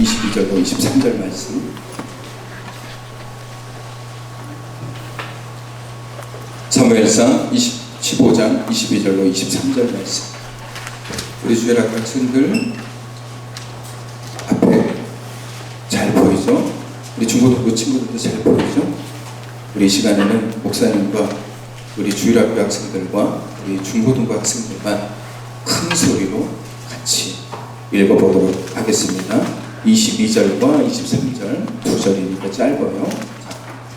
22절로 23절 말씀. 사무엘상 15장 22절로 23절 말씀. 우리 주일학 학생들 앞에 잘 보이죠? 우리 중고등부 친구들도 잘 보이죠? 우리 시간에는 목사님과 우리 주일학교 학생들과 우리 중고등부 학생들만 큰 소리로 같이 읽어보도록 하겠습니다. 22절과 23절 두 절이니까 짧아요.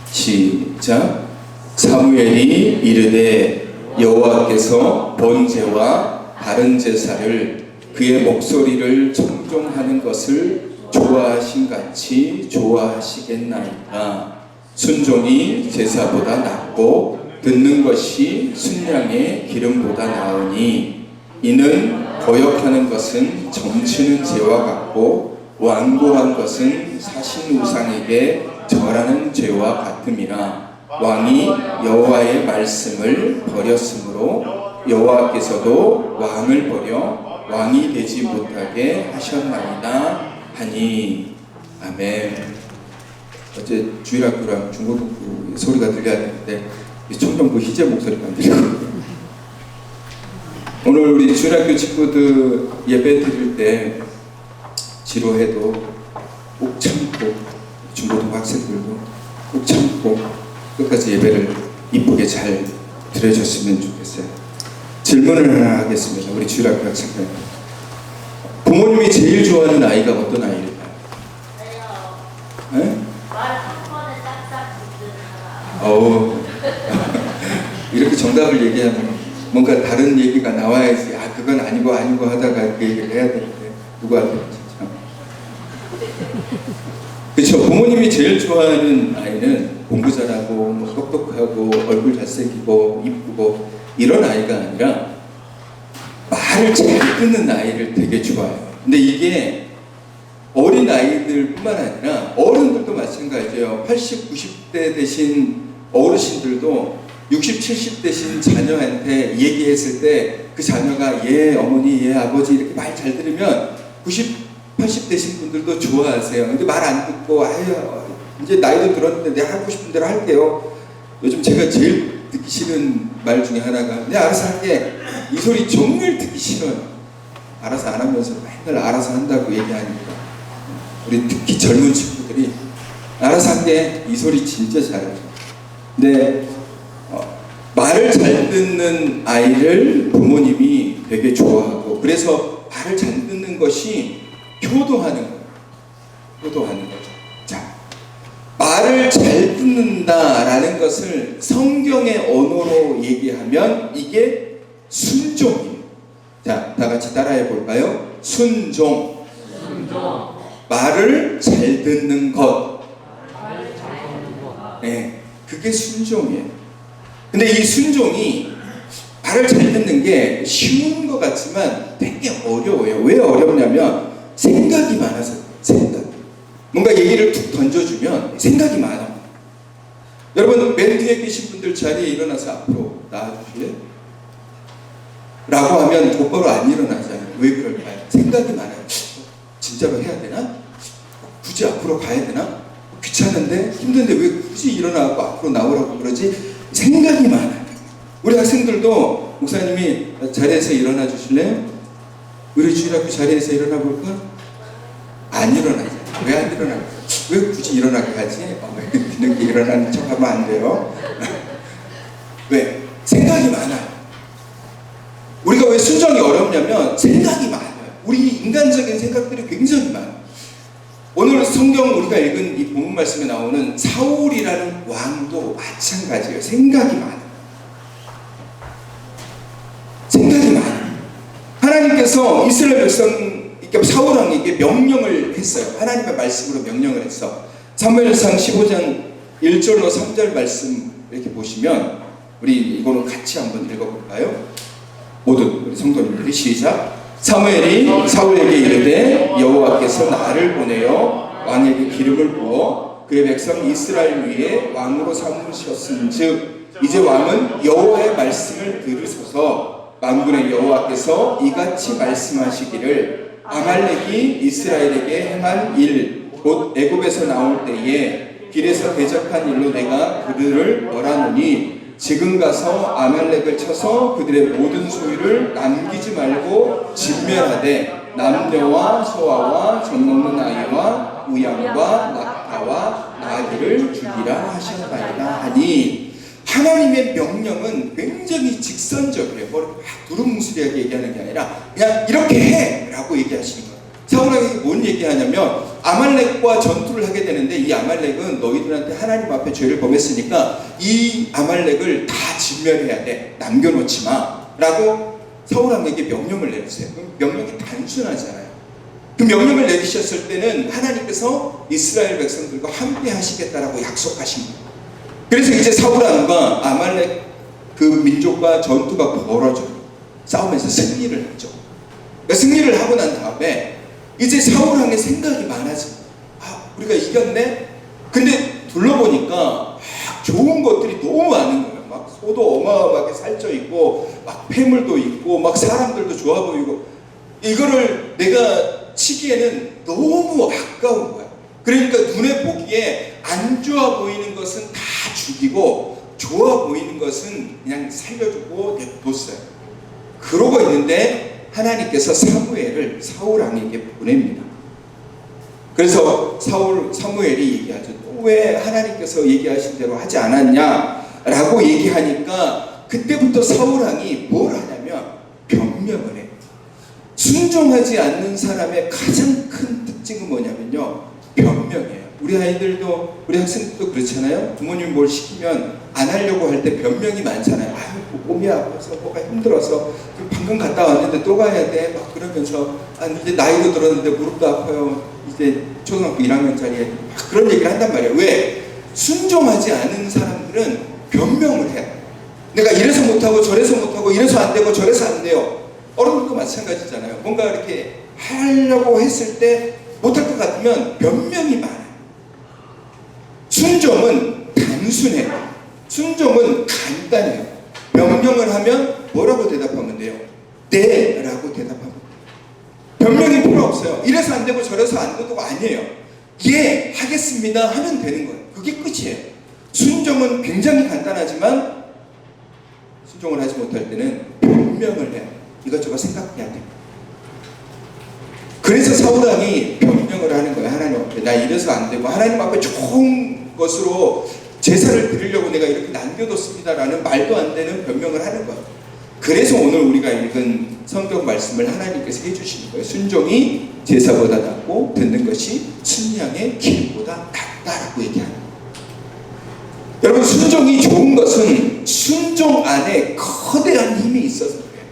시작. 사무엘이 이르되 여호와께서 번제와 다른 제사를 그의 목소리를 청종하는 것을 좋아하신 같이 좋아하시겠나이까. 순종이 제사보다 낫고 듣는 것이 순양의 기름보다 나으니 이는 거역하는 것은 점치는 죄와 같고 완고한 것은 사신 우상에게 절하는 죄와 같음이라. 왕이 여호와의 말씀을 버렸으므로 여호와께서도 왕을 버려 왕이 되지 못하게 하셨나이다 하니. 아멘. 어제 주일학교랑 중고등부 소리가 들려야 되는데 청정부 희재 목소리가 안 들리고, 오늘 우리 주일학교 친구들 예배 드릴 때 지루해도 꼭 참고, 중고등부 학생들도 꼭 참고 끝까지 예배를 이쁘게 잘 드려줬으면 좋겠어요. 질문을 하나 하겠습니다. 우리 주일학교 학생들, 부모님이 제일 좋아하는 아이가 어떤 아이일까요? 네? 말 한 번에 딱딱 듣는 사람. 이렇게 정답을 얘기하면 뭔가 다른 얘기가 나와야지. 아, 그건 아니고 하다가 그 얘기를 해야 되는데 누구한테 참. 그렇죠. 부모님이 제일 좋아하는 아이는 공부 잘하고 뭐 똑똑하고 얼굴 잘생기고 이쁘고 이런 아이가 아니라 말을 잘 듣는 아이를 되게 좋아해요. 근데 이게 어린 아이들뿐만 아니라 어른들도 마찬가지예요. 80, 90대 되신 어르신들도 60, 70 되신 자녀한테 얘기했을 때 그 자녀가 예 어머니 예 아버지 이렇게 말 잘 들으면 90, 80 되신 분들도 좋아하세요. 근데 말 안 듣고 아유 이제 나이도 들었는데 내가 하고 싶은 대로 할게요. 요즘 제가 제일 듣기 싫은 말 중에 하나가 내가 알아서 할게. 이 소리 정말 듣기 싫어요. 알아서 안 하면서 맨날 알아서 한다고 얘기하니까 우리 특히 젊은 친구들이 알아서 할게. 이 소리 진짜 잘해요. 근데 말을 잘 듣는 아이를 부모님이 되게 좋아하고, 그래서 말을 잘 듣는 것이 효도하는 거예요. 효도하는 거죠. 자, 말을 잘 듣는다라는 것을 성경의 언어로 얘기하면 이게 순종이에요. 자, 다 같이 따라해 볼까요? 순종. 말을 잘 듣는 것. 네, 그게 순종이에요. 근데 이 순종이 말을 잘 듣는 게 쉬운 것 같지만 되게 어려워요. 왜 어렵냐면 생각이 많아서. 생각. 뭔가 얘기를 툭 던져주면 생각이 많아. 여러분, 맨 뒤에 계신 분들 자리에 일어나서 앞으로 나와주실래요? 라고 하면 곧바로 안 일어나잖아요. 왜 그럴까요? 생각이 많아요. 진짜로 해야 되나? 굳이 앞으로 가야 되나? 귀찮은데? 힘든데 왜 굳이 일어나고 앞으로 나오라고 그러지? 생각이 많아요. 우리 학생들도 목사님이 자리에서 일어나 주실래요? 우리 주일학교 자리에서 일어나 볼까? 안 일어나죠. 왜 안 일어나요? 왜 굳이 일어나게 하지? 뒤늦게 일어나는 척 하면 안 돼요. 왜? 생각이 많아요. 우리가 왜 순종이 어렵냐면 생각이 많아요. 우리 인간적인 생각들이 굉장히 많아요. 오늘 성경 우리가 읽은 이 본문 말씀에 나오는 사울이라는 왕도 마찬가지예요. 생각이 많아요. 생각이 많아요. 하나님께서 이스라엘 백성에게 사울 왕에게 명령을 했어요. 하나님의 말씀으로 명령을 했어. 사무엘상 15장 1절로 3절 말씀 이렇게 보시면 우리 이거는 같이 한번 읽어볼까요? 모든 우리 성도님들이 시작. 사무엘이 사울에게 이르되 여호와께서 나를 보내어 왕에게 기름을 부어 그의 백성 이스라엘 위에 왕으로 삼으셨은즉 이제 왕은 여호와의 말씀을 들으소서. 만군의 여호와께서 이같이 말씀하시기를 아말렉이 이스라엘에게 행한 일, 곧 애굽에서 나올 때에 길에서 대적한 일로 내가 그들을 벌하노니 지금 가서 아말렉을 쳐서 그들의 모든 소유를 남기지 말고 진멸하되 남녀와 소아와 젖먹는 아이와 우양과 낙타와 나귀를 죽이라 하셨나이다 하니, 하나님의 명령은 굉장히 직선적이에요. 뭐 두루뭉술하게 얘기하는 게 아니라 그냥 이렇게 해! 라고 얘기하시는 거예요. 사울왕이 뭔 얘기하냐면 아말렉과 전투를 하게 되는데, 이 아말렉은 너희들한테 하나님 앞에 죄를 범했으니까 이 아말렉을 다 진멸해야 돼, 남겨놓지 마 라고 사울왕에게 명령을 내렸어요. 그럼 명령이 단순하잖아요. 그 명령을 내리셨을 때는 하나님께서 이스라엘 백성들과 함께 하시겠다라고 약속하신 거예요. 그래서 이제 사울왕과 아말렉 그 민족과 전투가 벌어져요. 싸우면서 승리를 하죠. 그러니까 승리를 하고 난 다음에 이제 사울왕의 생각이 많아집니다. 아, 우리가 이겼네? 근데 둘러보니까 좋은 것들이 너무 많은 거예요. 막 소도 어마어마하게 살쪄 있고, 막 폐물도 있고, 막 사람들도 좋아 보이고, 이거를 내가 치기에는 너무 아까운 거야. 그러니까 눈에 보기에 안 좋아 보이는 것은 다 죽이고, 좋아 보이는 것은 그냥 살려주고 냅뒀어요. 그러고 있는데 하나님께서 사무엘을 사울왕에게 보냅니다. 그래서 사무엘이 얘기하죠. 왜 하나님께서 얘기하신 대로 하지 않았냐라고 얘기하니까, 그때부터 사울왕이 뭘 하냐면 변명을 해요. 순종하지 않는 사람의 가장 큰 특징은 뭐냐면요, 변명이에요. 우리 아이들도, 우리 학생들도 그렇잖아요. 부모님이 뭘 시키면 안 하려고 할 때 변명이 많잖아요. 아유, 몸이 아파서, 뭐가 힘들어서, 방금 갔다 왔는데 또 가야 돼, 막 그러면서, 아, 이제 나이도 들었는데 무릎도 아파요, 이제 초등학교 1학년짜리 막 그런 얘기를 한단 말이에요. 왜? 순종하지 않은 사람들은 변명을 해요. 내가 이래서 못하고 저래서 못하고, 이래서 안 되고 저래서 안 돼요. 어른들도 마찬가지잖아요. 뭔가 이렇게 하려고 했을 때 못할 것 같으면 변명이 많아요. 순종은 단순해요. 순종은 간단해요. 명령을 하면 뭐라고 대답하면 돼요? 네 라고 대답하면 돼요. 변명이 필요 없어요. 이래서 안 되고 저래서 안 되고가 아니에요. 예, 하겠습니다 하면 되는 거예요. 그게 끝이에요. 순종은 굉장히 간단하지만 순종을 하지 못할 때는 변명을 해요. 이것저것 생각해야 돼요. 그래서 사울왕이 변명을 하는 거예요. 하나님 앞에 나 이래서 안 되고, 하나님 앞에 좋은 것으로 제사를 드리려고 내가 이렇게 남겨뒀습니다라는 말도 안 되는 변명을 하는 거예요. 그래서 오늘 우리가 읽은 성경 말씀을 하나님께서 해주시는 거예요. 순종이 제사보다 낫고 듣는 것이 순양의 기름보다 낫다라고 얘기하는 거예요. 여러분, 순종이 좋은 것은 순종 안에 거대한 힘이 있어서 그래요.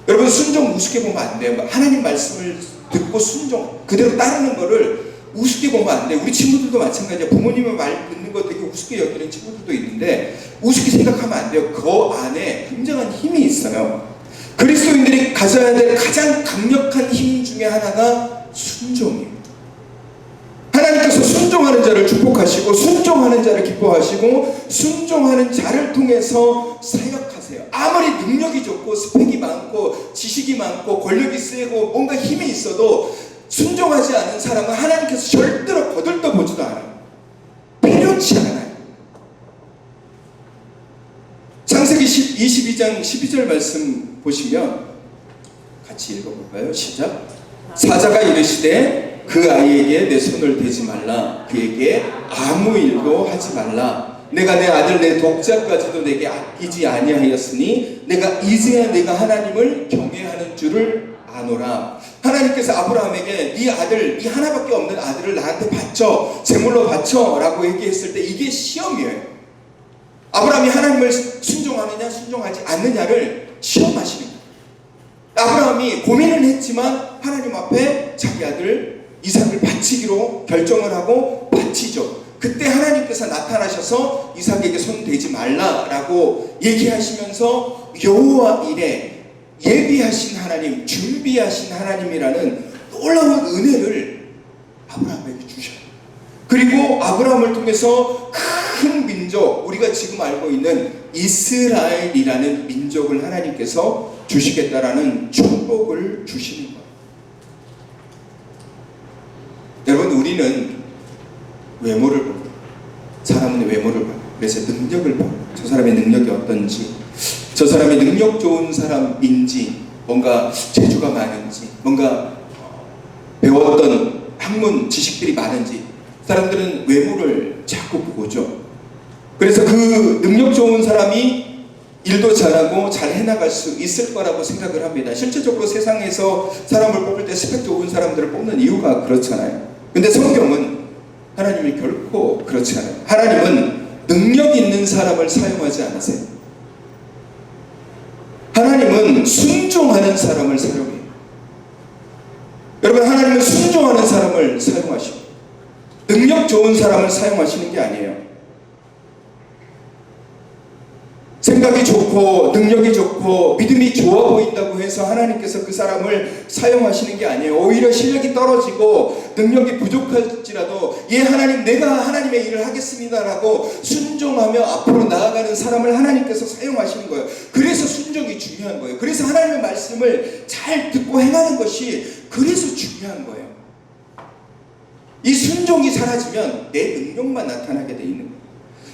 여러분, 순종 우습게 보면 안 돼요. 하나님 말씀을 듣고 순종 그대로 따르는 거를 우습게 보면 안 돼요. 우리 친구들도 마찬가지예요. 부모님의 말 듣는 거 되게 우습게 여기는 친구들도 있는데 우습게 생각하면 안 돼요. 그 안에 굉장한 힘이 있어요. 그리스도인들이 가져야 될 가장 강력한 힘 중에 하나가 순종이에요. 하나님께서 순종하는 자를 축복하시고, 순종하는 자를 기뻐하시고, 순종하는 자를 통해서 사역하세요. 아무리 능력이 좋고 스펙이 많고 지식이 많고 권력이 세고 뭔가 힘이 있어도 순종하지 않은 사람은 하나님께서 절대로 거들떠보지도 않아요. 필요치 않아요. 창세기 22장 12절 말씀 보시면 같이 읽어볼까요? 시작. 사자가 이르시되 그 아이에게 내 손을 대지 말라. 그에게 아무 일도 하지 말라. 내가 내 아들 내 독자까지도 내게 아끼지 아니하였으니 내가 이제야 내가 하나님을 경외하는 줄을 아노라. 하나님께서 아브라함에게 네 아들, 네 하나밖에 없는 아들을 나한테 바쳐, 제물로 바쳐 라고 얘기했을 때 이게 시험이에요. 아브라함이 하나님을 순종하느냐 순종하지 않느냐를 시험하시는 거예요. 아브라함이 고민을 했지만 하나님 앞에 자기 아들 이삭을 바치기로 결정을 하고 바치죠. 그때 하나님께서 나타나셔서 이삭에게 손 대지 말라라고 얘기하시면서 여호와 이레, 예비하신 하나님, 준비하신 하나님이라는 놀라운 은혜를 아브라함에게 주셔요. 그리고 아브라함을 통해서 큰 민족, 우리가 지금 알고 있는 이스라엘이라는 민족을 하나님께서 주시겠다라는 축복을 주시는 거예요. 우리는 외모를 보고, 사람은 외모를 보고, 그래서 능력을 보고, 저 사람의 능력이 어떤지, 저 사람이 능력 좋은 사람인지, 뭔가 재주가 많은지, 뭔가 배웠던 학문 지식들이 많은지, 사람들은 외모를 자꾸 보죠. 그래서 그 능력 좋은 사람이 일도 잘하고 잘 해나갈 수 있을 거라고 생각을 합니다. 실제적으로 세상에서 사람을 뽑을 때 스펙 좋은 사람들을 뽑는 이유가 그렇잖아요. 근데 성경은 하나님이 결코 그렇지 않아요. 하나님은 능력 있는 사람을 사용하지 않으세요. 하나님은 순종하는 사람을 사용해요. 여러분, 하나님은 순종하는 사람을 사용하시고 능력 좋은 사람을 사용하시는 게 아니에요. 생각이 좋고 능력이 좋고 믿음이 좋아 보인다고 해서 하나님께서 그 사람을 사용하시는 게 아니에요. 오히려 실력이 떨어지고 능력이 부족할지라도 예 하나님, 내가 하나님의 일을 하겠습니다라고 순종하며 앞으로 나아가는 사람을 하나님께서 사용하시는 거예요. 그래서 순종이 중요한 거예요. 그래서 하나님의 말씀을 잘 듣고 행하는 것이 그래서 중요한 거예요. 이 순종이 사라지면 내 능력만 나타나게 돼 있는 거예요.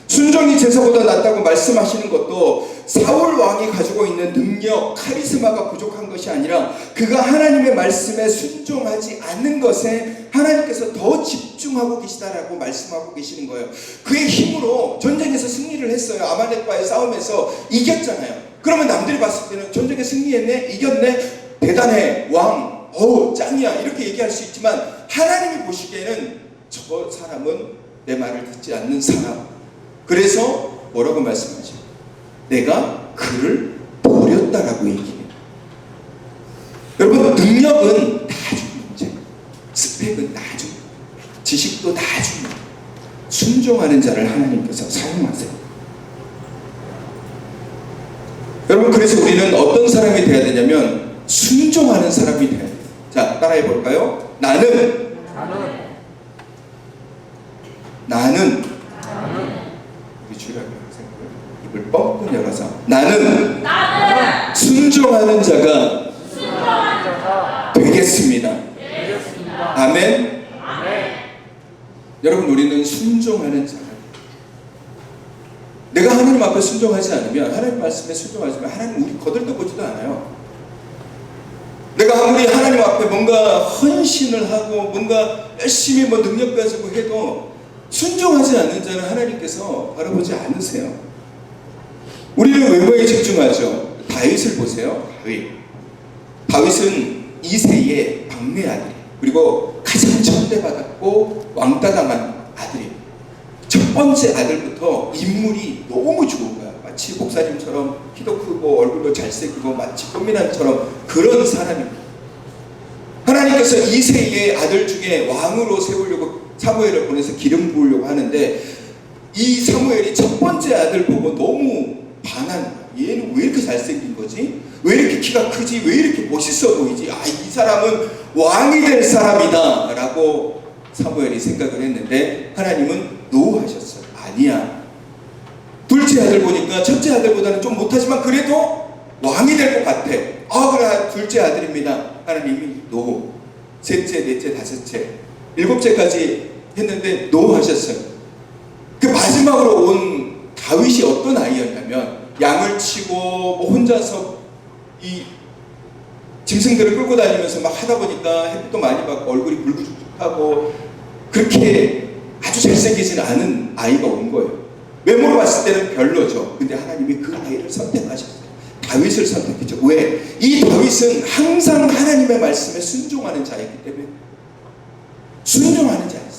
순종이 제사보다 낫다고 말씀하시는 것도 사울 왕이 가지고 있는 능력, 카리스마가 부족한 것이 아니라 그가 하나님의 말씀에 순종하지 않는 것에 하나님께서 더 집중하고 계시다라고 말씀하고 계시는 거예요. 그의 힘으로 전쟁에서 승리를 했어요. 아말렉과의 싸움에서 이겼잖아요. 그러면 남들이 봤을 때는 전쟁에 승리했네, 이겼네, 대단해, 왕, 짱이야 이렇게 얘기할 수 있지만 하나님이 보시기에는 저 사람은 내 말을 듣지 않는 사람. 그래서 뭐라고 말씀하죠? 내가 그를 버렸다라고 얘기해요. 여러분, 능력은 나중 문제예요. 스펙은 나중, 지식도 나중. 순종하는 자를 하나님께서 사용하세요. 여러분, 그래서 우리는 어떤 사람이 돼야 되냐면 순종하는 사람이 돼야 돼요. 자, 따라해 볼까요? 나는 입을 뻥뻥 열어서 나는 순종하는 자가 되겠습니다. 아멘. 여러분, 우리는 순종하는 자가, 내가 하나님 앞에 순종하지 않으면, 하나님 말씀에 순종하지 않으면 하나님 우리 거들떠보지도 않아요. 내가 아무리 하나님 앞에 뭔가 헌신을 하고 뭔가 열심히 능력 가지고 해도 순종하지 않는 자는 하나님께서 바라보지 않으세요. 우리는 외모에 집중하죠. 다윗을 보세요. 다윗은 이새의 막내 아들, 그리고 가장 천대받았고 왕따당한 아들이에요. 첫 번째 아들부터 인물이 너무 좋은 거야. 마치 목사님처럼 키도 크고 얼굴도 잘생기고 마치 꽃미남처럼 그런 사람입니다. 하나님께서 이새의 아들 중에 왕으로 세우려고 사무엘을 보내서 기름 부으려고 하는데, 이 사무엘이 첫 번째 아들 보고 너무 반한 거야. 얘는 왜 이렇게 잘생긴 거지? 왜 이렇게 키가 크지? 왜 이렇게 멋있어 보이지? 이 사람은 왕이 될 사람이다 라고 사무엘이 생각을 했는데 하나님은 노하셨어요. 아니야. 둘째 아들 보니까 첫째 아들보다는 좀 못하지만 그래도 왕이 될 것 같아. 그래, 둘째 아들입니다. 하나님이 노. 셋째, 넷째, 다섯째, 일곱째까지 했는데 노하셨어요. 그 마지막으로 온 다윗이 어떤 아이였냐면, 양을 치고 혼자서 이 짐승들을 끌고 다니면서 막 하다 보니까 햇빛도 많이 받고 얼굴이 붉죽죽하고 그렇게 아주 잘생기진 않은 아이가 온 거예요. 외모로 봤을 때는 별로죠. 근데 하나님이 그 아이를 선택하셨어요. 다윗을 선택했죠. 왜? 이 다윗은 항상 하나님의 말씀에 순종하는 자이기 때문에. 순종하는 자였어요.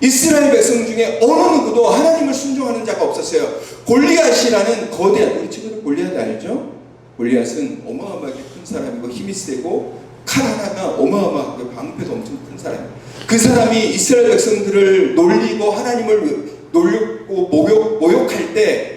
이스라엘 백성 중에 어느 누구도 하나님을 순종하는 자가 없었어요. 골리앗이라는 거대한, 우리 친구들 골리앗 알죠? 골리앗은 어마어마하게 큰 사람이고 힘이 세고 칼 하나가 어마어마하게 방패도 엄청 큰 사람이에요. 그 사람이 이스라엘 백성들을 놀리고 하나님을 놀렸고 모욕할 때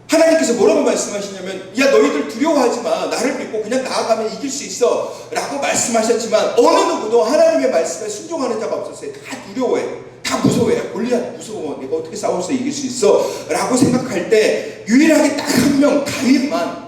하나님께서 뭐라고 말씀하시냐면, 야 너희들 두려워하지 마, 나를 믿고 그냥 나아가면 이길 수 있어 라고 말씀하셨지만 어느 누구도 하나님의 말씀에 순종하는 자가 없었어요. 다 두려워해, 다 무서워해. 골리앗 무서워, 내가 어떻게 싸워서 이길 수 있어 라고 생각할 때 유일하게 딱 한 명, 다윗만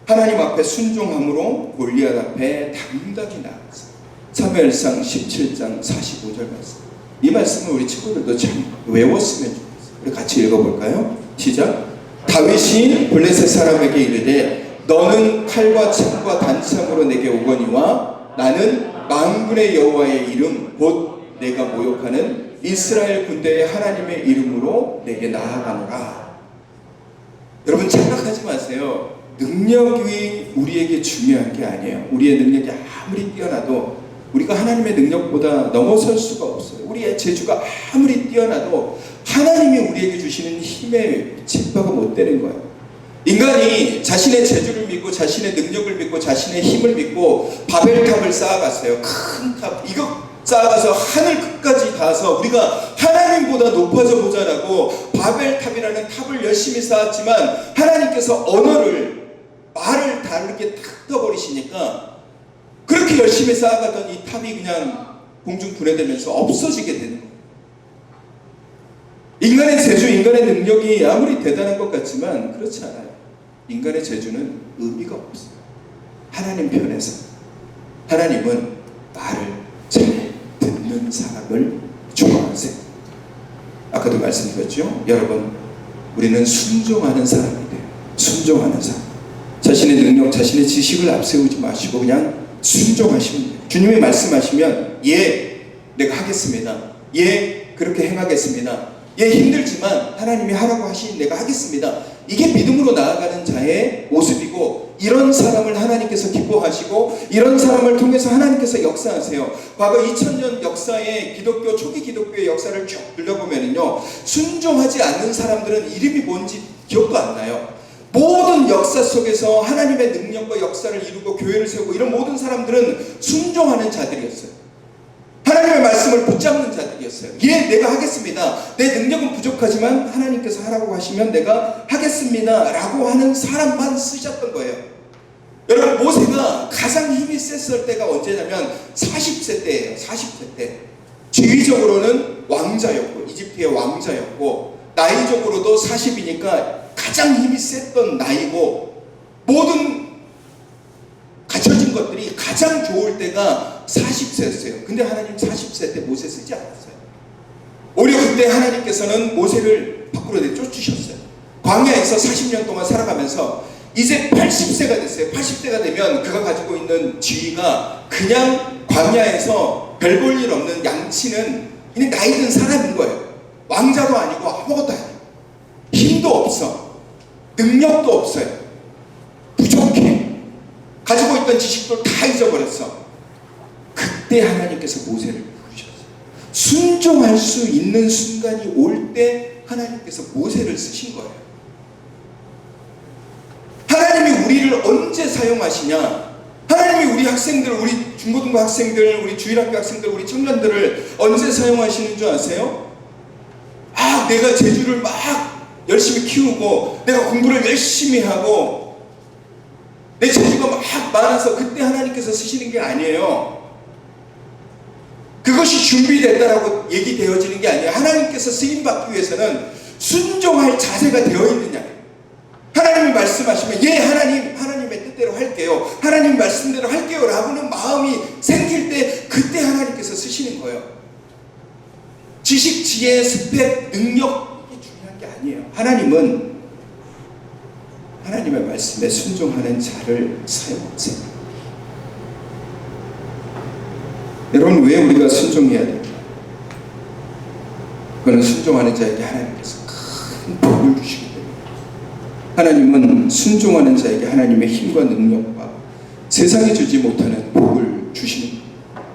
하나님 앞에 순종함으로 골리앗 앞에 당당히 나갔어요. 사무엘상 17장 45절 말씀. 이 말씀을 우리 친구들도 참 외웠으면 좋겠어요. 우리 같이 읽어볼까요? 시작. 다윗이 블레셋 사람에게 이르되 너는 칼과 창과 단창으로 내게 오거니와 나는 만군의 여호와의 이름 곧 내가 모욕하는 이스라엘 군대의 하나님의 이름으로 내게 나아가노라. 여러분 착각하지 마세요. 능력이 우리에게 중요한 게 아니에요. 우리의 능력이 아무리 뛰어나도 우리가 하나님의 능력보다 넘어설 수가 없어요. 우리의 재주가 아무리 뛰어나도 하나님이 우리에게 주시는 힘에 집바가 못 되는 거예요. 인간이 자신의 재주를 믿고 자신의 능력을 믿고 자신의 힘을 믿고 바벨탑을 쌓아갔어요. 큰 탑. 이거 쌓아가서 하늘 끝까지 닿아서 우리가 하나님보다 높아져 보자라고 바벨탑이라는 탑을 열심히 쌓았지만 하나님께서 언어를 말을 다르게 탁 떠버리시니까 그렇게 열심히 쌓아가던 이 탑이 그냥 공중 분해되면서 없어지게 되는 거예요. 인간의 재주, 인간의 능력이 아무리 대단한 것 같지만 그렇지 않아요. 인간의 재주는 의미가 없어요. 하나님 편에서 하나님은 말을 잘 듣는 사람을 좋아하세요. 아까도 말씀드렸죠? 여러분, 우리는 순종하는 사람이 돼요. 순종하는 사람. 자신의 능력, 자신의 지식을 앞세우지 마시고 그냥 순종하시면 돼요. 주님이 말씀하시면 예, 내가 하겠습니다. 예, 그렇게 행하겠습니다. 예, 힘들지만 하나님이 하라고 하시니 내가 하겠습니다. 이게 믿음으로 나아가는 자의 모습이고 이런 사람을 하나님께서 기뻐하시고 이런 사람을 통해서 하나님께서 역사하세요. 과거 2000년 역사의 기독교, 초기 기독교의 역사를 쭉 들려보면요, 순종하지 않는 사람들은 이름이 뭔지 기억도 안 나요. 모든 역사 속에서 하나님의 능력과 역사를 이루고 교회를 세우고 이런 모든 사람들은 순종하는 자들이었어요. 하나님의 말씀을 붙잡는 자들이었어요. 예, 내가 하겠습니다. 내 능력은 부족하지만 하나님께서 하라고 하시면 내가 하겠습니다 라고 하는 사람만 쓰셨던 거예요. 여러분, 모세가 가장 힘이 셌을 때가 언제냐면 40세 때예요. 40세 때. 지위적으로는 왕자였고 이집트의 왕자였고 나이적으로도 40이니까 가장 힘이 셌던 나이고 모든 갖춰진 것들이 가장 좋을 때가 40세였어요. 근데 하나님 40세 때 모세 쓰지 않았어요. 오히려 그때 하나님께서는 모세를 밖으로 내쫓으셨어요. 광야에서 40년 동안 살아가면서 이제 80세가 됐어요. 80세가 되면 그가 가지고 있는 지위가 그냥 광야에서 별 볼 일 없는 양치는 그냥 나이 든 사람인 거예요. 왕자도 아니고 아무것도 아니에요. 힘도 없어. 능력도 없어요. 부족해. 가지고 있던 지식도 다 잊어버렸어. 그때 하나님께서 모세를 부르셨어요. 순종할 수 있는 순간이 올 때 하나님께서 모세를 쓰신 거예요. 하나님이 우리를 언제 사용하시냐? 하나님이 우리 학생들, 우리 중고등부 학생들, 우리 주일학교 학생들, 우리 청년들을 언제 사용하시는 줄 아세요? 아, 내가 재주를 막 열심히 키우고 내가 공부를 열심히 하고 내 재주가 막 많아서 그때 하나님께서 쓰시는 게 아니에요. 그것이 준비됐다라고 얘기되어지는 게 아니에요. 하나님께서 쓰임받기 위해서는 순종할 자세가 되어 있느냐. 하나님이 말씀하시면 예, 하나님의 뜻대로 할게요. 하나님 말씀대로 할게요 라고는 마음이 생길 때 그때 하나님께서 쓰시는 거예요. 지식, 지혜, 스펙, 능력이 중요한 게 아니에요. 하나님은 하나님의 말씀에 순종하는 자를 사용하세요. 여러분, 왜 우리가 순종해야 됩니까? 그거는 순종하는 자에게 하나님께서 큰 복을 주시기 때문에. 하나님은 순종하는 자에게 하나님의 힘과 능력과 세상이 주지 못하는 복을 주시는 거예요.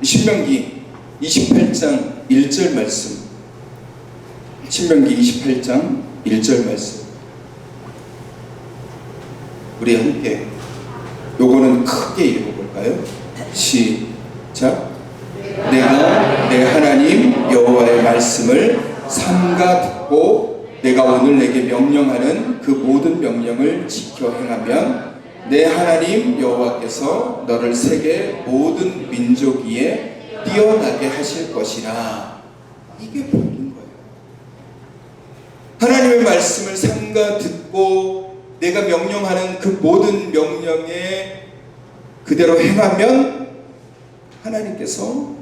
신명기 28장 1절 말씀. 신명기 28장 1절 말씀. 우리 함께 요거는 크게 읽어볼까요? 시작. 내가 내 하나님 여호와의 말씀을 삼가 듣고 내가 오늘 내게 명령하는 그 모든 명령을 지켜 행하면 내 하나님 여호와께서 너를 세계 모든 민족 위에 뛰어나게 하실 것이라. 이게 복인 거예요. 하나님의 말씀을 삼가 듣고 내가 명령하는 그 모든 명령에 그대로 행하면 하나님께서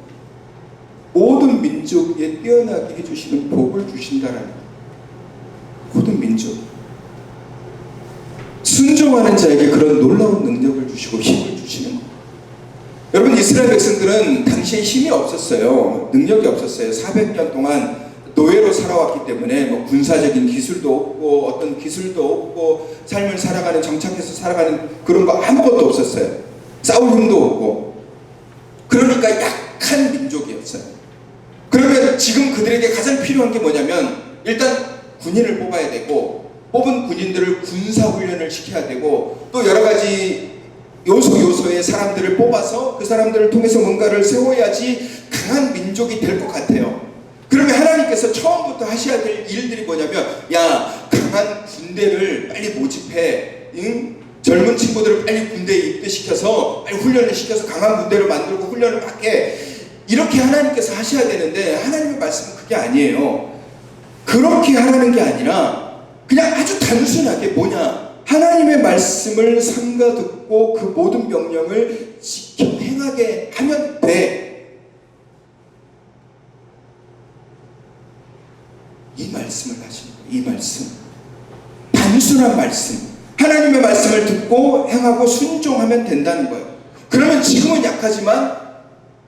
모든 민족에 뛰어나게 해주시는 복을 주신다라는 거예요. 모든 민족. 순종하는 자에게 그런 놀라운 능력을 주시고 힘을 주시는 거예요. 여러분, 이스라엘 백성들은 당시에 힘이 없었어요. 능력이 없었어요. 400년 동안 노예로 살아왔기 때문에 뭐 군사적인 기술도 없고 어떤 기술도 없고 삶을 살아가는, 정착해서 살아가는 그런 거 아무것도 없었어요. 싸울 힘도 없고. 그러니까 약한 민족이었어요. 그러면 지금 그들에게 가장 필요한 게 뭐냐면, 일단 군인을 뽑아야 되고, 뽑은 군인들을 군사훈련을 시켜야 되고, 또 여러 가지 요소의 사람들을 뽑아서 그 사람들을 통해서 뭔가를 세워야지 강한 민족이 될 것 같아요. 그러면 하나님께서 처음부터 하셔야 될 일들이 뭐냐면, 야, 강한 군대를 빨리 모집해, 응? 젊은 친구들을 빨리 군대에 입대시켜서 빨리 훈련을 시켜서 강한 군대를 만들고 훈련을 받게, 이렇게 하나님께서 하셔야 되는데, 하나님의 말씀은 그게 아니에요. 그렇게 하라는 게 아니라 그냥 아주 단순하게 뭐냐, 하나님의 말씀을 삼가 듣고 그 모든 명령을 지켜 행하게 하면 돼. 이 말씀을 하시는 거예요. 이 말씀, 단순한 말씀, 하나님의 말씀을 듣고 행하고 순종하면 된다는 거예요. 그러면 지금은 약하지만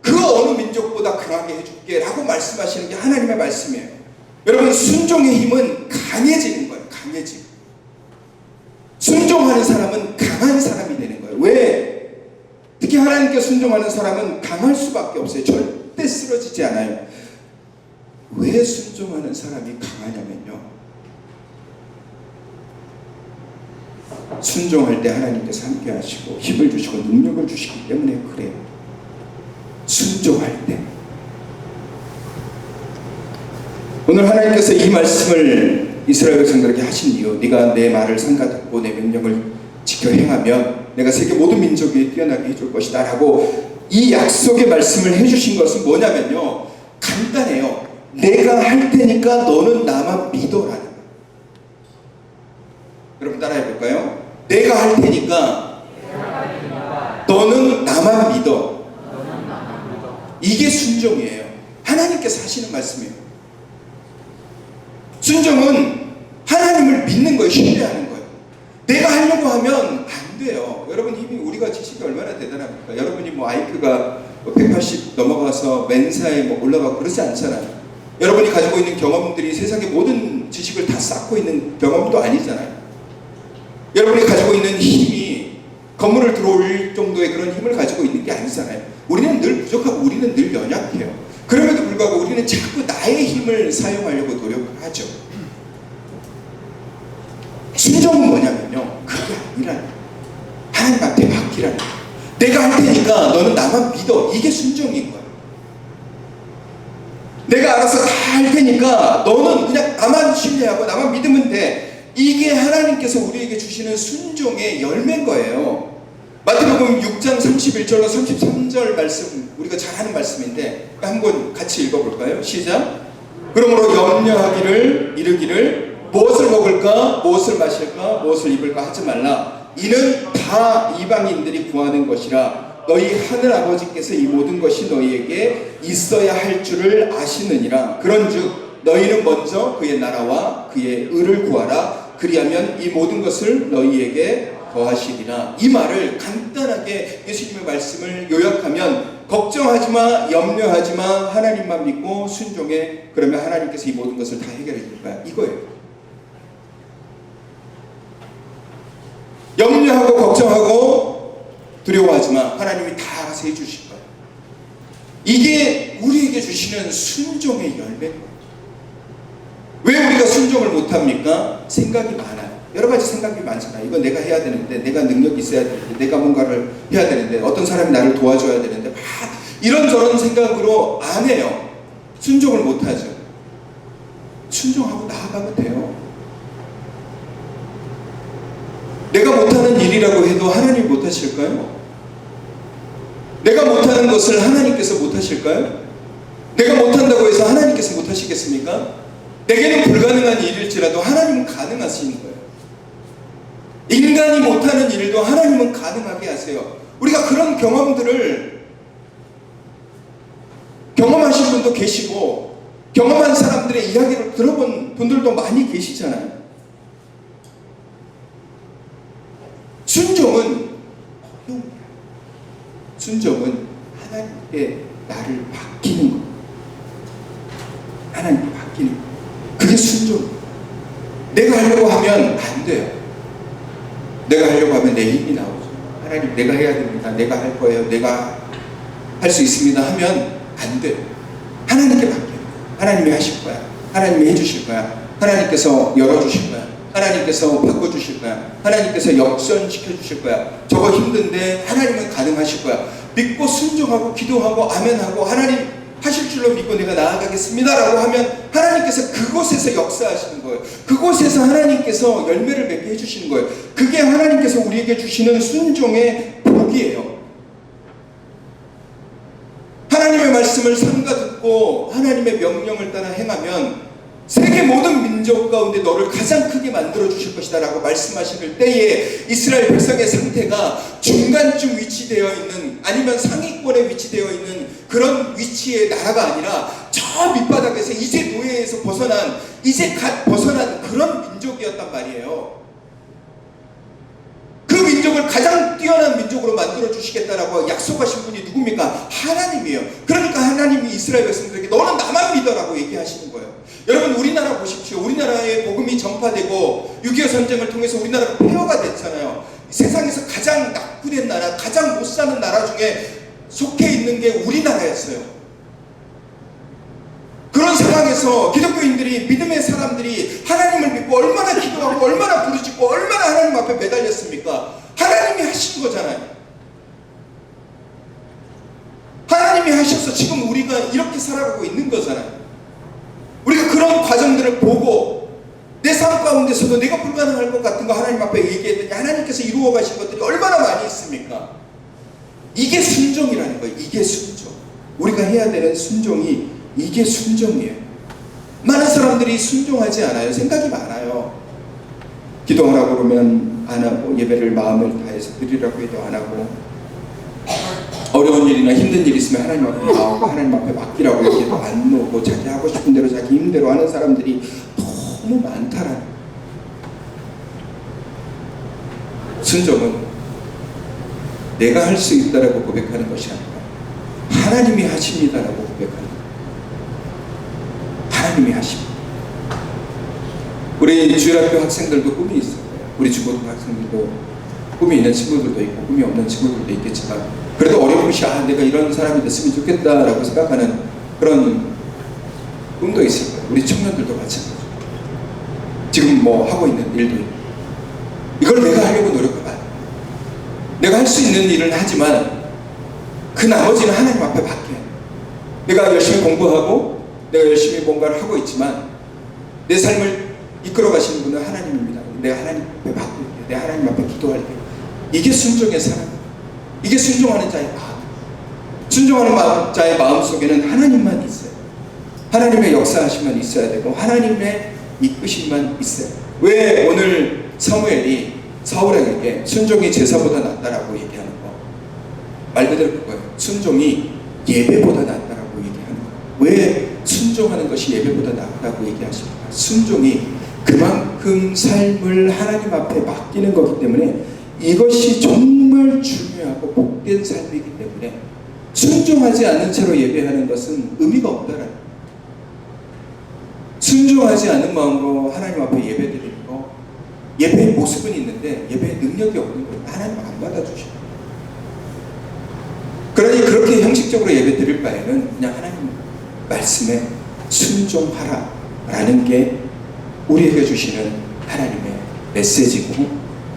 그 어느 민족보다 강하게 해줄게 라고 말씀하시는 게 하나님의 말씀이에요. 여러분, 순종의 힘은 강해지는 거예요. 강해지고, 순종하는 사람은 강한 사람이 되는 거예요. 왜? 특히 하나님께 순종하는 사람은 강할 수밖에 없어요. 절대 쓰러지지 않아요. 왜 순종하는 사람이 강하냐면요, 순종할 때 하나님께서 함께 하시고 힘을 주시고 능력을 주시기 때문에 그래요. 순종할 때. 오늘 하나님께서 이 말씀을 이스라엘 백성들에게 하신 이유, 네가 내 말을 삼가 듣고 내 명령을 지켜 행하면 내가 세계 모든 민족 위에 뛰어나게 해줄 것이다 라고 이 약속의 말씀을 해주신 것은 뭐냐면요, 간단해요. 내가 할 테니까 너는 나만 믿어라는 거예요. 여러분 따라해 볼까요? 내가 할 테니까 너는 나만 믿어. 이게 순종이에요. 하나님께서 하시는 말씀이에요. 순종은 하나님을 믿는 거예요. 신뢰하는 거예요. 내가 하려고 하면 안 돼요. 여러분, 힘이, 우리가 지식이 얼마나 대단합니까? 여러분이 뭐 IQ가 180 넘어가서 멘사에 뭐 올라가고 그러지 않잖아요. 여러분이 가지고 있는 경험들이 세상의 모든 지식을 다 쌓고 있는 경험도 아니잖아요. 여러분이 가지고 있는 힘이 건물을 들어올 정도의 그런 힘을 가지고 있는 게 아니잖아요. 우리는 늘 부족하고 우리는 늘 연약해요. 그럼에도 불구하고 우리는 자꾸 나의 힘을 사용하려고 노력을 하죠. 순종은 뭐냐면요, 그게 아니라 하나님한테 맡기라는 거예요. 내가 할 테니까 너는 나만 믿어. 이게 순종인 거예요. 내가 알아서 다 할 테니까 너는 그냥 나만 신뢰하고 나만 믿으면 돼. 이게 하나님께서 우리에게 주시는 순종의 열매인 거예요. 마태복음 6장 31절로 33절 말씀, 우리가 잘 아는 말씀인데 한번 같이 읽어볼까요? 시작. 그러므로 염려하기를 이르기를 무엇을 먹을까, 무엇을 마실까, 무엇을 입을까 하지 말라. 이는 다 이방인들이 구하는 것이라. 너희 하늘 아버지께서 이 모든 것이 너희에게 있어야 할 줄을 아시느니라. 그런즉 너희는 먼저 그의 나라와 그의 의를 구하라. 그리하면 이 모든 것을 너희에게 더하시리라. 이 말을 간단하게 예수님의 말씀을 요약하면, 걱정하지마, 염려하지마, 하나님만 믿고 순종해. 그러면 하나님께서 이 모든 것을 다 해결해 줄 거야. 이거예요. 염려하고 걱정하고 두려워하지마, 하나님이 다 해주실 거야. 이게 우리에게 주시는 순종의 열매입니다. 왜 우리가 순종을 못합니까? 생각이 많아요. 여러 가지 생각이 많잖아요. 이거 내가 해야 되는데, 내가 능력이 있어야 되는데, 내가 뭔가를 해야 되는데, 어떤 사람이 나를 도와줘야 되는데, 막 이런저런 생각으로 안 해요. 순종을 못하죠. 순종하고 나아가면 돼요. 내가 못하는 일이라고 해도 하나님이 못하실까요? 내가 못하는 것을 하나님께서 못하실까요? 내가 못한다고 해서 하나님께서 못하시겠습니까? 내게는 불가능한 일일지라도 하나님은 가능하신 거예요. 인간이 못하는 일도 하나님은 가능하게 하세요. 우리가 그런 경험들을 경험하신 분도 계시고 경험한 사람들의 이야기를 들어본 분들도 많이 계시잖아요. 순종은 하나님께 나를 맡기는 것. 하나님께 맡기는 것. 그게 순종. 내가 하려고 하면 안 돼요. 내가 하려고 하면 내 힘이 나오죠. 하나님, 내가 해야 됩니다. 내가 할 거예요. 내가 할 수 있습니다 하면 안 돼요. 하나님께 맡겨요. 하나님이 하실 거야. 하나님이 해주실 거야. 하나님께서 열어주실 거야. 하나님께서 바꿔주실 거야. 하나님께서 역전시켜 주실 거야. 저거 힘든데 하나님은 가능하실 거야. 믿고 순종하고 기도하고 아멘하고 하나님 하실 줄로 믿고 내가 나아가겠습니다 라고 하면 하나님께서 그곳에서 역사하시는 거예요. 그곳에서 하나님께서 열매를 맺게 해주시는 거예요. 그게 하나님께서 우리에게 주시는 순종의 복이에요. 하나님의 말씀을 삼가 듣고 하나님의 명령을 따라 행하면 세계 모든 민족 가운데 너를 가장 크게 만들어 주실 것이다 라고 말씀하실 때에 이스라엘 백성의 상태가 중간쯤 위치되어 있는, 아니면 상위권에 위치되어 있는 그런 위치의 나라가 아니라 저 밑바닥에서 이제 노예에서 벗어난, 이제 갓 벗어난 그런 민족이었단 말이에요. 그 민족을 가장 뛰어난 민족으로 만들어 주시겠다라고 약속하신 분이 누굽니까? 하나님이에요. 그러니까 하나님이 이스라엘 백성들에게 너는 나만 믿어라고 얘기하시는 거예요. 여러분, 우리나라 보십시오. 우리나라에 복음이 전파되고 6.25 전쟁을 통해서 우리나라가 폐허가 됐잖아요. 세상에서 가장 낙후된 나라, 가장 못 사는 나라 중에 속해 있는 게 우리나라였어요. 그런 상황에서 기독교인들이, 믿음의 사람들이 하나님을 믿고 얼마나 기도하고 얼마나 부르짖고 얼마나 하나님 앞에 매달렸습니까? 하나님이 하신 거잖아요. 하나님이 하셔서 지금 우리가 이렇게 살아가고 있는 거잖아요. 우리가 그런 과정들을 보고 내 삶 가운데서도 내가 불가능할 것 같은 거 하나님 앞에 얘기했더니 하나님께서 이루어 가신 것들이 얼마나 많이 있습니까? 이게 순종이라는 거예요. 이게 순종. 우리가 해야 되는 순종이 이게 순종이에요. 많은 사람들이 순종하지 않아요. 생각이 많아요. 기도하라고 그러면 안 하고, 예배를 마음을 다해서 드리라고 해도 안 하고, 어려운 일이나 힘든 일이 있으면 하나님 앞에 나오고 하나님 앞에 맡기라고 해도 안 놓고 자기 하고 싶은 대로 자기 힘대로 하는 사람들이 너무 많다라는. 순종은 내가 할 수 있다라고 고백하는 것이 아니라 하나님이 하십니다라고 고백하는 거예요. 하나님이 하십니다. 우리 주일학교 학생들도 꿈이 있어요. 우리 중고등학교 학생들도 꿈이 있는 친구들도 있고 꿈이 없는 친구들도 있겠지만, 그래도 어렴풋이 내가 이런 사람이 됐으면 좋겠다라고 생각하는 그런 꿈도 있을 거예요. 우리 청년들도 마찬가지죠. 지금 뭐 하고 있는 일도 있고, 이걸 내가 하려고 노력해봐요. 내가 할 수 있는 일은 하지만 그 나머지는 하나님 앞에 맡겨요. 내가 열심히 공부하고 내가 열심히 뭔가를 하고 있지만 내 삶을 이끌어 가시는 분은 하나님입니다. 내가 하나님 앞에 맡길게요. 내가 하나님 앞에 기도할게요. 이게 순종의 사람, 이게 순종하는 자의 마음. 순종하는 자의 마음 속에는 하나님만 있어요. 하나님의 역사하심만 있어야 되고 하나님의 이끄심만 있어요. 왜 오늘 사무엘이 사울에게 순종이 제사보다 낫다라고 얘기하는 거? 말 그대로 그거예요. 순종이 예배보다 낫다라고 얘기하는 거. 왜 순종하는 것이 예배보다 낫다고 얘기하십니까? 순종이 그만큼 삶을 하나님 앞에 맡기는 거기 때문에 이것이 정말 중요하고 복된 삶이기 때문에 순종하지 않는 채로 예배하는 것은 의미가 없다라는 거예요. 순종하지 않는 마음으로 하나님 앞에 예배드리는 거, 예배의 모습은 있는데 예배의 능력이 없는 거예요. 하나님 안 받아주셔요. 그러니 그렇게 형식적으로 예배 드릴 바에는 그냥 하나님 말씀에 순종하라 라는 게 우리에게 주시는 하나님의 메시지고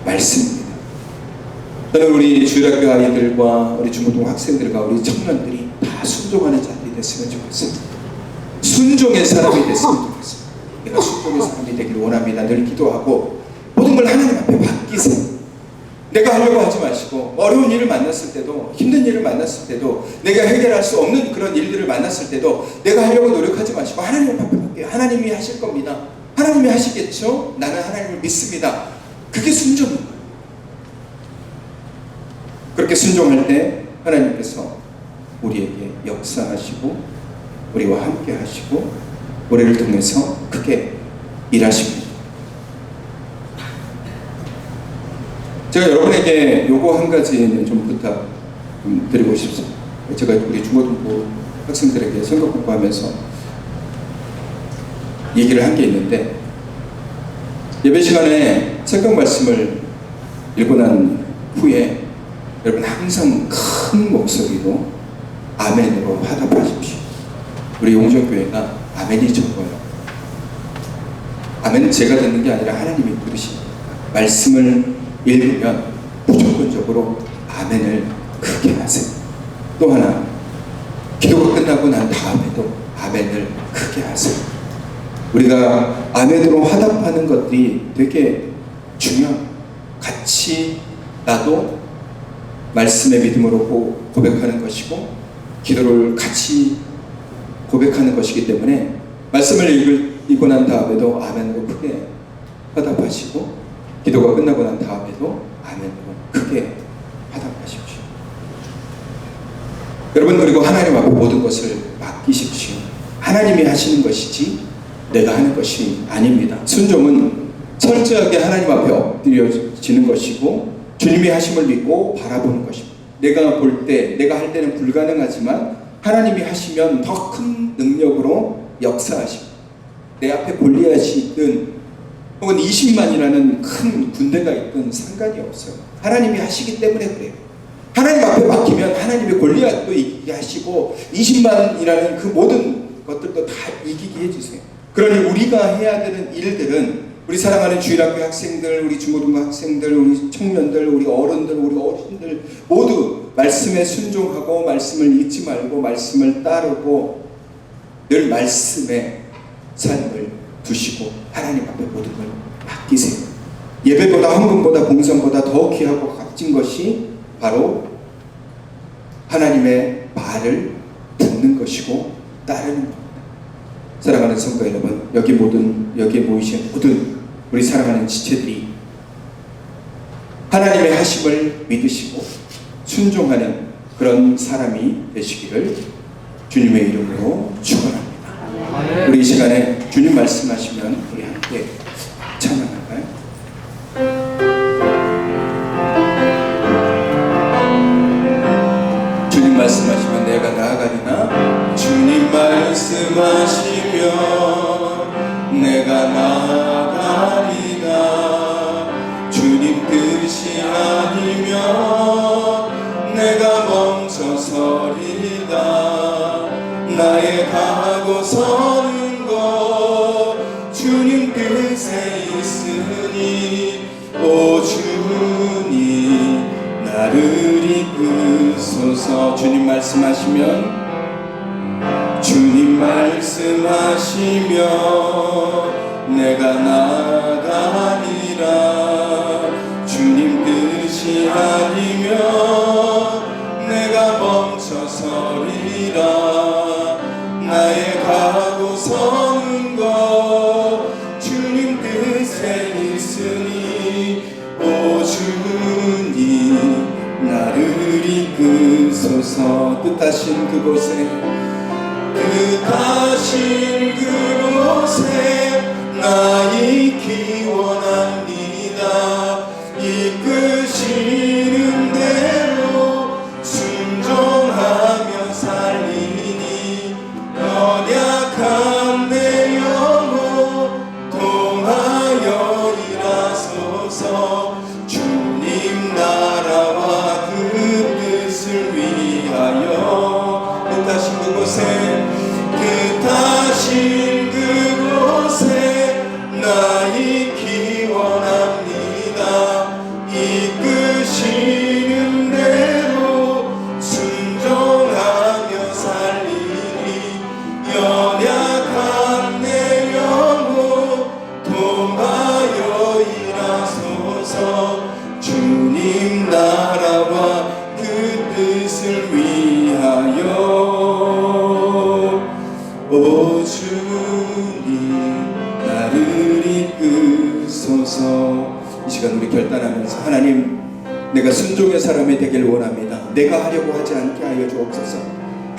말씀입니다. 저는 우리 주일학교 아이들과 우리 중고등 학생들과 우리 청년들이 다 순종하는 자들이 됐으면 좋겠습니다. 순종의 사람이 됐으면 좋겠습니다. 내가 순종의 사람이 되기를 원합니다. 늘 기도하고 모든 걸 하나님 앞에 맡기세요. 내가 하려고 하지 마시고, 어려운 일을 만났을 때도, 힘든 일을 만났을 때도, 내가 해결할 수 없는 그런 일들을 만났을 때도 내가 하려고 노력하지 마시고 하나님 앞에 맡겨요. 하나님이 하실 겁니다. 하나님이 하시겠죠? 나는 하나님을 믿습니다. 그게 순종인 거예요. 그렇게 순종할 때 하나님께서 우리에게 역사하시고 우리와 함께 하시고 우리를 통해서 크게 일하십니다. 제가 여러분에게 요거 한 가지는 좀 부탁 드리고 싶습니다. 제가 우리 중고등부 학생들에게 선거 공부하면서 얘기를 한 게 있는데, 예배 시간에 성경 말씀을 읽고 난 후에 여러분 항상 큰 목소리로 아멘으로 화답하십시오. 우리 용정교회가 아멘이 적어요. 아멘은 제가 듣는 게 아니라 하나님이 부르십니다. 말씀을 읽으면 무조건적으로 아멘을 크게 하세요. 또 하나, 기도가 끝나고 난 다음에도 아멘을 크게 하세요. 우리가 아멘으로 화답하는 것들이 되게 중요합니다. 같이 나도 말씀의 믿음으로 고백하는 것이고 기도를 같이 고백하는 것이기 때문에 말씀을 읽고 난 다음에도 아멘으로 크게 화답하시고 기도가 끝나고 난 다음에도 아멘으로 크게 화답하십시오. 여러분, 그리고 하나님 앞에 모든 것을 맡기십시오. 하나님이 하시는 것이지 내가 하는 것이 아닙니다. 순종은 철저하게 하나님 앞에 엎드려지는 것이고 주님이 하심을 믿고 바라보는 것입니다. 내가 볼 때, 내가 할 때는 불가능하지만 하나님이 하시면 더 큰 능력으로 역사하십니다. 내 앞에 골리앗이 있든 혹은 20만이라는 큰 군대가 있든 상관이 없어요. 하나님이 하시기 때문에 그래요. 하나님 앞에 맡기면 하나님의 골리앗도 이기게 하시고 20만이라는 그 모든 것들도 다 이기게 해주세요. 그러니 우리가 해야 되는 일들은 우리 사랑하는 주일학교 학생들, 우리 중고등부 학생들, 우리 청년들, 우리 어른들, 우리 어르신들 모두 말씀에 순종하고 말씀을 잊지 말고 말씀을 따르고 늘 말씀에 삶을 두시고 하나님 앞에 모든 걸 맡기세요. 예배보다 헌금보다 봉선보다 더 귀하고 값진 것이 바로 하나님의 말을 듣는 것이고 따르는 겁니다. 사랑하는 성도 여러분, 여기에 모이신 모든 우리 사랑하는 지체들이 하나님의 하심을 믿으시고 순종하는 그런 사람이 되시기를 주님의 이름으로 축원합니다. 우리 이 시간에 주님 말씀하시면 우리 함께 찬양할까요? 주님 말씀하시면 내가 나아가리나? 주님 말씀하시면 내가 나아가리나? 주님 뜻이 아니면 내가 멈춰서리다. 나의 가고 서는 것 주님 뜻에 있으니 오 주님 나를 이끄소서. 주님 말씀하시면 내가 나아가리라. 주님 뜻이 아니면 내가 멈춰서리라. 나의 가고 서는 것 주님 뜻에 있으니 오 주님 나를 이끄소서. 뜻하신 그곳에 나 있기 원합니다. 이끄시는 대로 순종하며 살리니 연약한 내 영혼 통하여 일하소서. 주님 나라와 그 뜻을 위하여 뜻하신 그곳에 나 있기 원합니다. 이끄시는 대로 순종하며 살리니 연약한 내 영혼 통하여 일하소서. 주님 나라와 그 뜻을 위하여 오 주님 나를 이끄소서. 이 시간 우리 결단하면서 하나님, 내가 순종의 사람이 되길 원합니다. 내가 하려고 하지 않게 하여 주옵소서.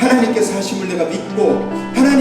하나님께서 하심을 내가 믿고 하나님이